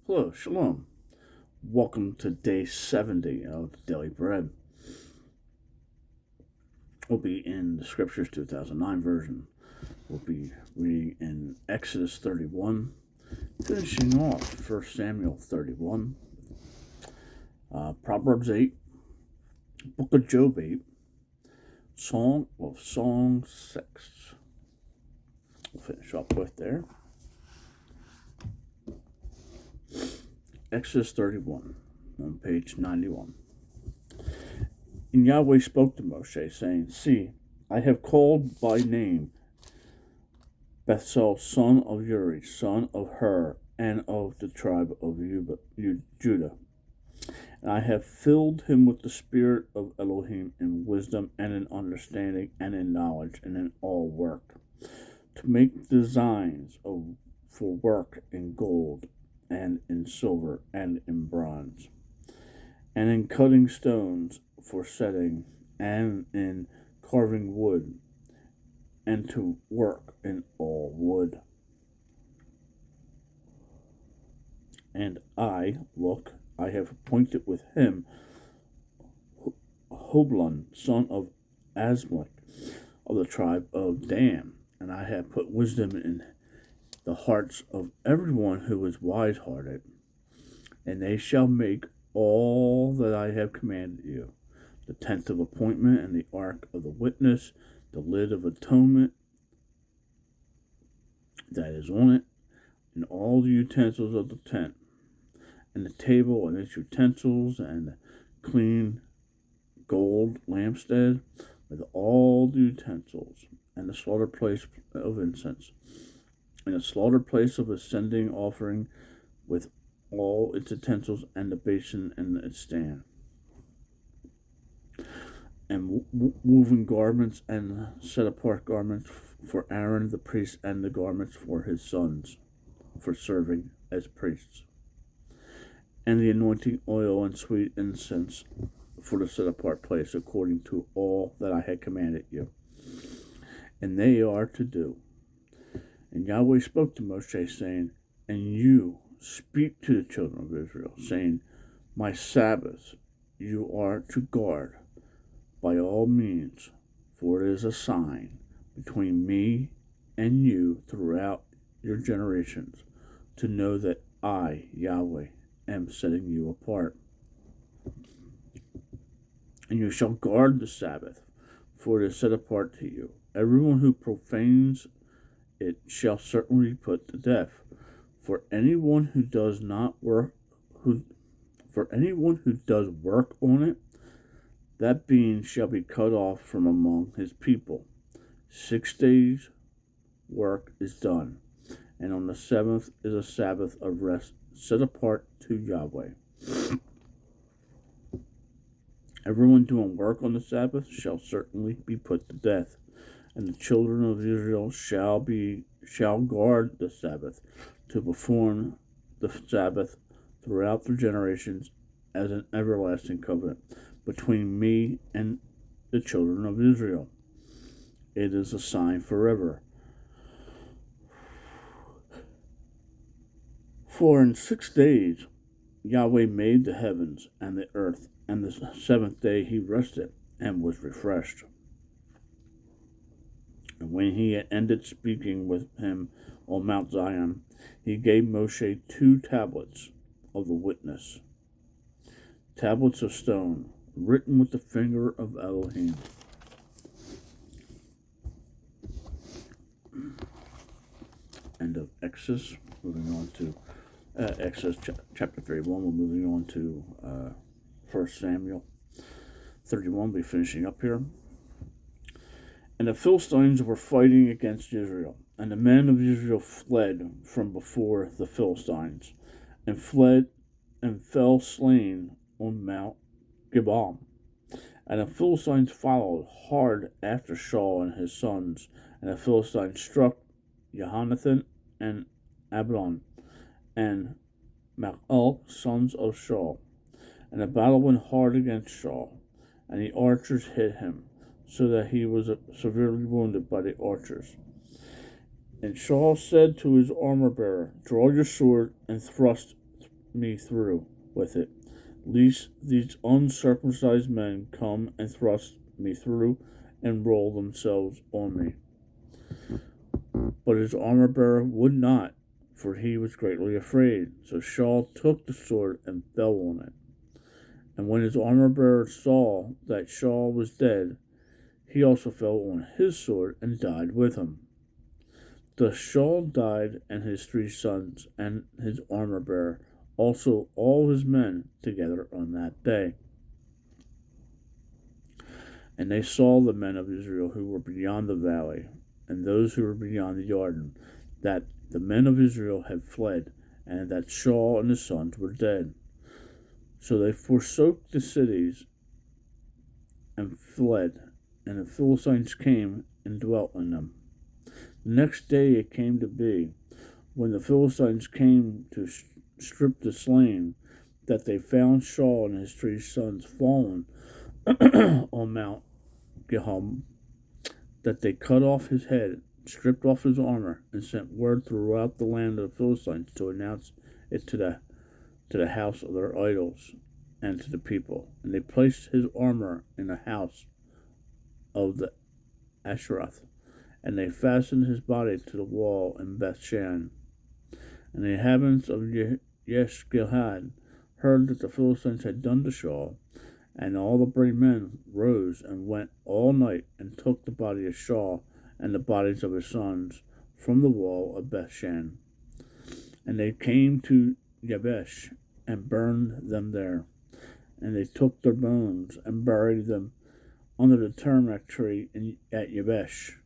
Hello, Shalom. Welcome to day 70 of Daily Bread. We'll be in the Scriptures 2009 version. We'll be reading in Exodus 31, finishing off 1Samuel 31, Proverbs 8, Book of Job 8, Song of Songs 6. We'll finish up with there. Exodus 31, on page 91. And Yahweh spoke to Moshe, saying, See, I have called by name Bethel, son of Uri, son of Hur, and of the tribe of Judah. And I have filled him with the spirit of Elohim in wisdom and in understanding and in knowledge and in all work, to make designs for work in gold and in silver and in bronze, and in cutting stones for setting, and in carving wood, and to work in all wood. And I have appointed with him Hoblon, son of Asmach, of the tribe of Dan, and I have put wisdom in the hearts of everyone who is wise-hearted, and they shall make all that I have commanded you, the tent of appointment, and the ark of the witness, the lid of atonement that is on it, and all the utensils of the tent, and the table and its utensils, and the clean gold lampstand with all the utensils, and the slaughter place of incense, and the slaughter place of ascending offering with all its utensils, and the basin and its stand, and woven garments and set apart garments for Aaron the priest, and the garments for his sons for serving as priests, and the anointing oil and sweet incense for the set apart place, according to all that I had commanded you. And they are to do. And Yahweh spoke to Moshe, saying, And you speak to the children of Israel, saying, My Sabbath you are to guard by all means, for it is a sign between me and you throughout your generations, to know that I, Yahweh, am setting you apart. And you shall guard the Sabbath, for it is set apart to you. Everyone who profanes it shall certainly be put to death. For anyone who does work on it, that being shall be cut off from among his people. 6 days' work is done, and on the seventh is a Sabbath of rest, set apart to Yahweh. Everyone doing work on the Sabbath shall certainly be put to death, and the children of Israel shall guard the Sabbath, to perform the Sabbath throughout their generations as an everlasting covenant between me and the children of Israel. It is a sign forever. For in 6 days Yahweh made the heavens and the earth, and the seventh day he rested and was refreshed. And when he had ended speaking with him on Mount Zion, he gave Moshe 2 tablets of the witness, tablets of stone, written with the finger of Elohim. End of Exodus. Moving on to Exodus chapter 31. We're moving on to 1Samuel 31. We'll be finishing up here. And the Philistines were fighting against Israel, and the men of Israel fled from before the Philistines, and fled and fell slain on Mount Gibeon. And the Philistines followed hard after Shaul and his sons, and the Philistines struck Jonathan and Abdon and Michal, sons of Shaul. And the battle went hard against Shaul, and the archers hit him, so that he was severely wounded by the archers. And Shaul said to his armor-bearer, Draw your sword and thrust me through with it, lest these uncircumcised men come and thrust me through and roll themselves on me. But his armor bearer would not, for he was greatly afraid. So Shaul took the sword and fell on it. And when his armor bearer saw that Shaul was dead, he also fell on his sword and died with him. Thus Shaul died, and his 3 sons, and his armor bearer, also all his men, together on that day. And they saw the men of Israel who were beyond the valley, and those who were beyond the Jordan, that the men of Israel had fled, and that Shaul and his sons were dead. So they forsook the cities and fled, and the Philistines came and dwelt in them. The next day it came to be, when the Philistines came to strip the slain, that they found Shaul and his 3 sons fallen on Mount Gihom, that they cut off his head, stripped off his armor, and sent word throughout the land of the Philistines to announce it to the house of their idols and to the people. And they placed his armor in the house of the Asheroth, and they fastened his body to the wall in Bethshan. And the inhabitants of Yeshgilad heard that the Philistines had done to Shaul, and all the brave men rose and went all night and took the body of Shaul and the bodies of his sons from the wall of Bethshan. And they came to Jabesh and burned them there. And they took their bones and buried them under the turmeric tree at Jabesh,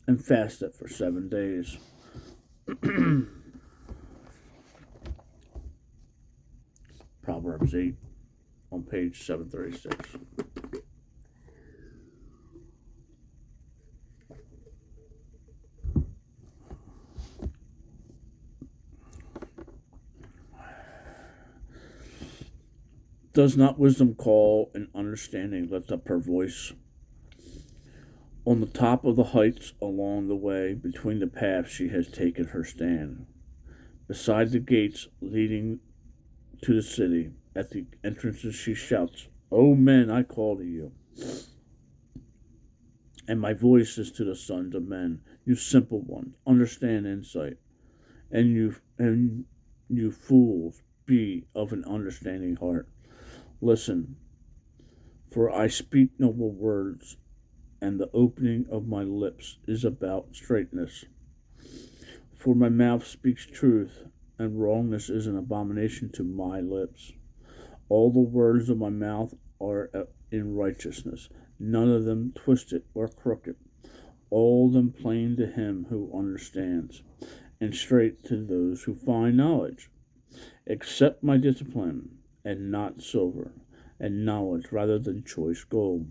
and fasted for 7 days. Proverbs 8 on page 736. Does not wisdom call, and understanding lift up her voice? On the top of the heights along the way, between the paths she has taken her stand. Beside the gates leading to the city, at the entrances she shouts, O men, I call to you. And my voice is to the sons of men. You simple ones, understand insight. And you fools, be of an understanding heart. Listen, for I speak noble words, and the opening of my lips is about straightness. For my mouth speaks truth, and wrongness is an abomination to my lips. All the words of my mouth are in righteousness, none of them twisted or crooked, all of them plain to him who understands, and straight to those who find knowledge. Accept my discipline, and not silver, and knowledge rather than choice gold.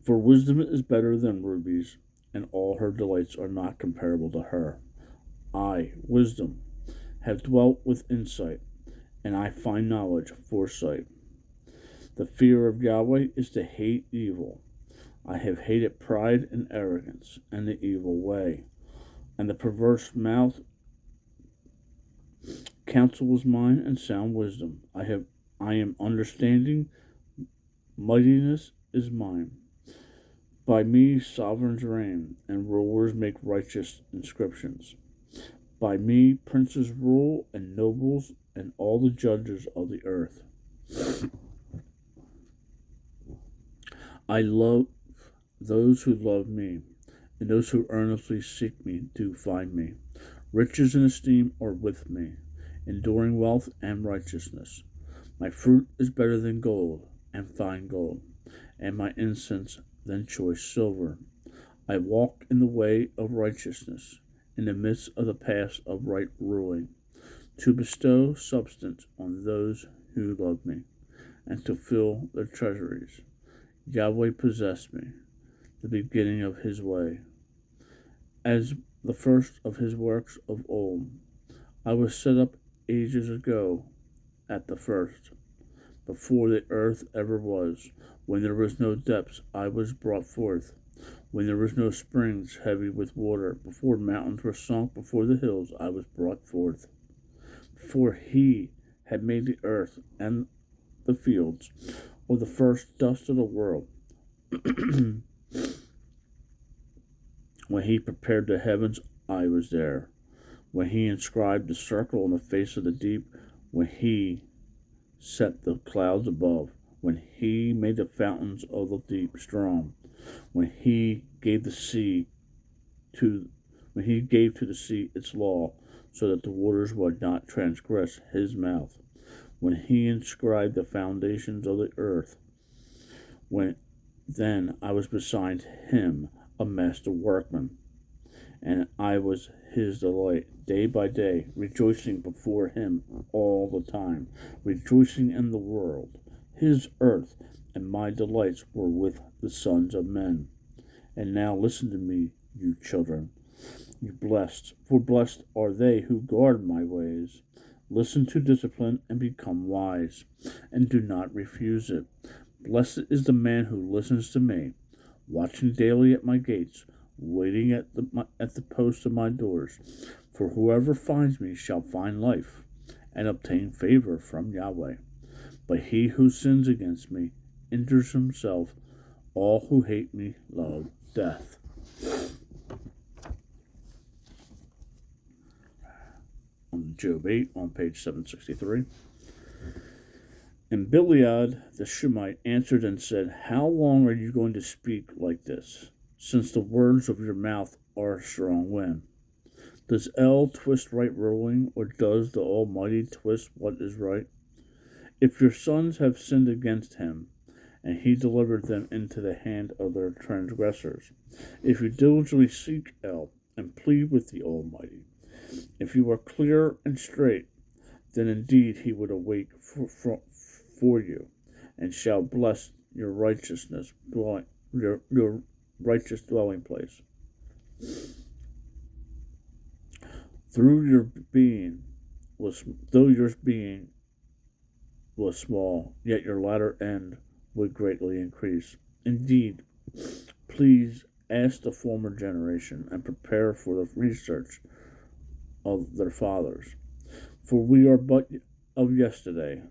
For wisdom is better than rubies, and all her delights are not comparable to her. I, wisdom, have dwelt with insight, and I find knowledge, foresight. The fear of Yahweh is to hate evil. I have hated pride and arrogance, and the evil way, and the perverse mouth. Counsel is mine, and sound wisdom. I am understanding. Mightiness is mine. By me sovereigns reign, and rulers make righteous inscriptions. By me princes rule, and nobles, and all the judges of the earth. I love those who love me, and those who earnestly seek me do find me. Riches and esteem are with me, enduring wealth and righteousness. My fruit is better than gold, and fine gold, and my incense than choice silver. I walk in the way of righteousness, in the midst of the paths of right ruling, to bestow substance on those who love me, and to fill their treasuries. Yahweh possessed me, the beginning of his way, as the first of his works of old. I was set up ages ago at the first, before the earth ever was. When there was no depths, I was brought forth. When there was no springs heavy with water, before mountains were sunk, before the hills, I was brought forth. for he had made the earth and the fields, or the first dust of the world. When he prepared the heavens, I was there. When he inscribed the circle on the face of the deep, when he set the clouds above, when he made the fountains of the deep strong, when he gave the sea to when he gave to the sea its law, so that the waters would not transgress his mouth, when he inscribed the foundations of the earth, then I was beside him, a master workman, and I was his delight day by day, rejoicing before him all the time, rejoicing in the world, his earth, and my delights were with the sons of men. And now listen to me, you children, you blessed, for blessed are they who guard my ways. Listen to discipline and become wise, and do not refuse it. Blessed is the man who listens to me, watching daily at my gates, waiting at the posts of my doors. For whoever finds me shall find life, and obtain favor from Yahweh. But he who sins against me injures himself. All who hate me love death. On Job 8, on page 763. And Gilead the Shemite answered and said, How long are you going to speak like this, since the words of your mouth are a strong wind? Does El twist right ruling, or does the Almighty twist what is right? If your sons have sinned against him, and he delivered them into the hand of their transgressors, if you diligently seek El and plead with the Almighty, if you are clear and straight, then indeed he would awake for you, and shall bless your righteousness your righteous dwelling place. Though your being was small, yet your latter end would greatly increase. Indeed, please ask the former generation and prepare for the research of their fathers. For we are but of yesterday,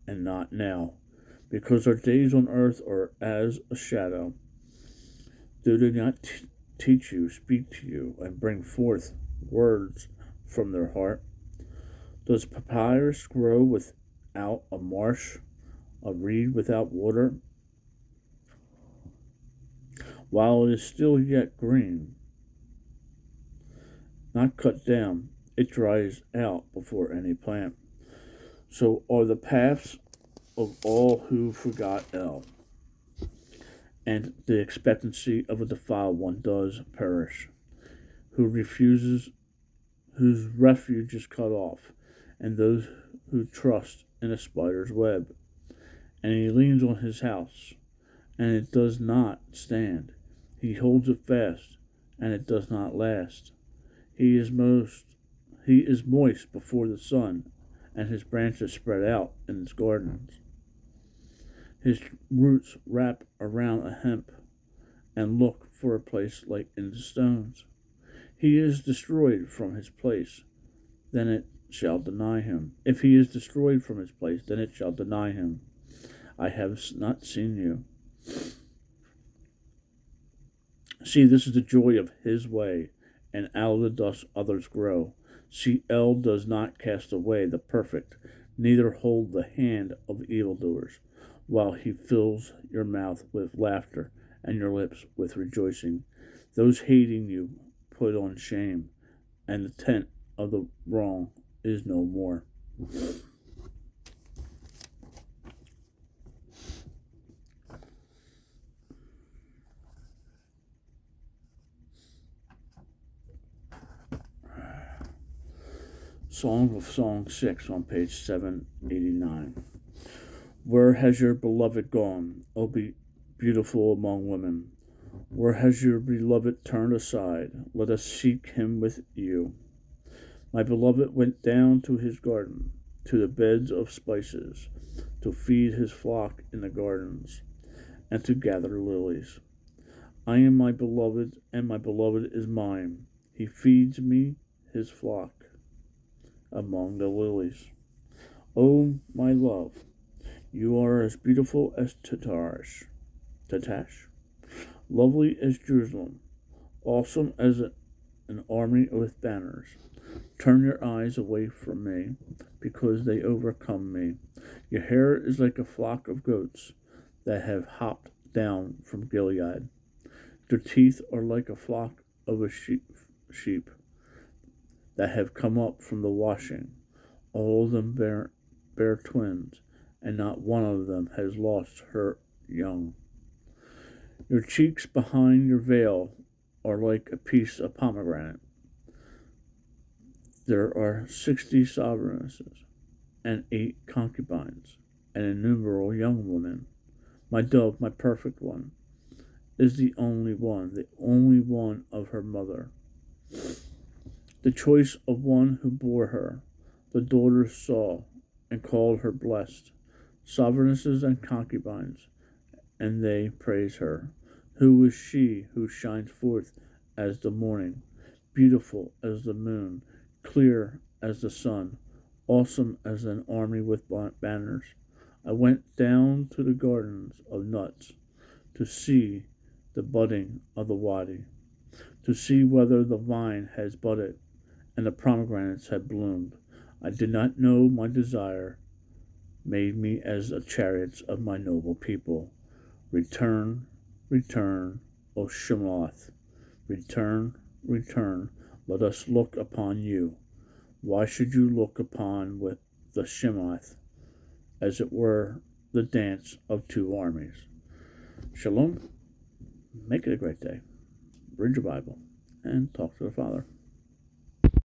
and not now, because our days on earth are as a shadow. Do they not teach you, speak to you, and bring forth words from their heart? Does papyrus grow without a marsh, a reed without water? While it is still yet green, not cut down, it dries out before any plant. So are the paths of all who forgot El, and the expectancy of a defiled one does perish, whose refuge is cut off, and those who trust in a spider's web. And he leans on his house, and it does not stand. He holds it fast, and it does not last. He is moist before the sun, and his branches spread out in his gardens. His roots wrap around a hemp, and look for a place like in the stones. He is destroyed from his place, then it shall deny him. If he is destroyed from his place, then it shall deny him. I have not seen you. See, this is the joy of his way, and out of the dust others grow. See, El does not cast away the perfect, neither hold the hand of evildoers, while he fills your mouth with laughter and your lips with rejoicing. Those hating you put on shame, and the tent of the wrong is no more. Song of Song 6 on page 789. Where has your beloved gone, O beautiful among women? Where has your beloved turned aside? Let us seek him with you. My beloved went down to his garden, to the beds of spices, to feed his flock in the gardens, and to gather lilies. I am my beloved, and my beloved is mine. He feeds me, his flock. among the lilies. O my love, you are as beautiful as Tatash, lovely as Jerusalem, awesome as an army with banners. Turn your eyes away from me, because they overcome me. Your hair is like a flock of goats that have hopped down from Gilead. Their teeth are like a flock of sheep that have come up from the washing. All of them bear twins, and not one of them has lost her young. Your cheeks behind your veil are like a piece of pomegranate. There are 60 sovereignesses, and 8 concubines, and innumerable young women. My dove, my perfect one, is the only one of her mother. The choice of one who bore her, the daughters saw, and called her blessed. Sovereignesses and concubines, and they praise her. Who is she who shines forth as the morning, beautiful as the moon, clear as the sun, awesome as an army with banners? I went down to the gardens of nuts to see the budding of the wadi, to see whether the vine has budded and the pomegranates had bloomed. I did not know my desire made me as the chariots of my noble people. Return, return, O Shemloth. Return, return, let us look upon you. Why should you look upon with the Shemoth, as it were the dance of 2 armies? Shalom. Make it a great day. Read your Bible and talk to the Father.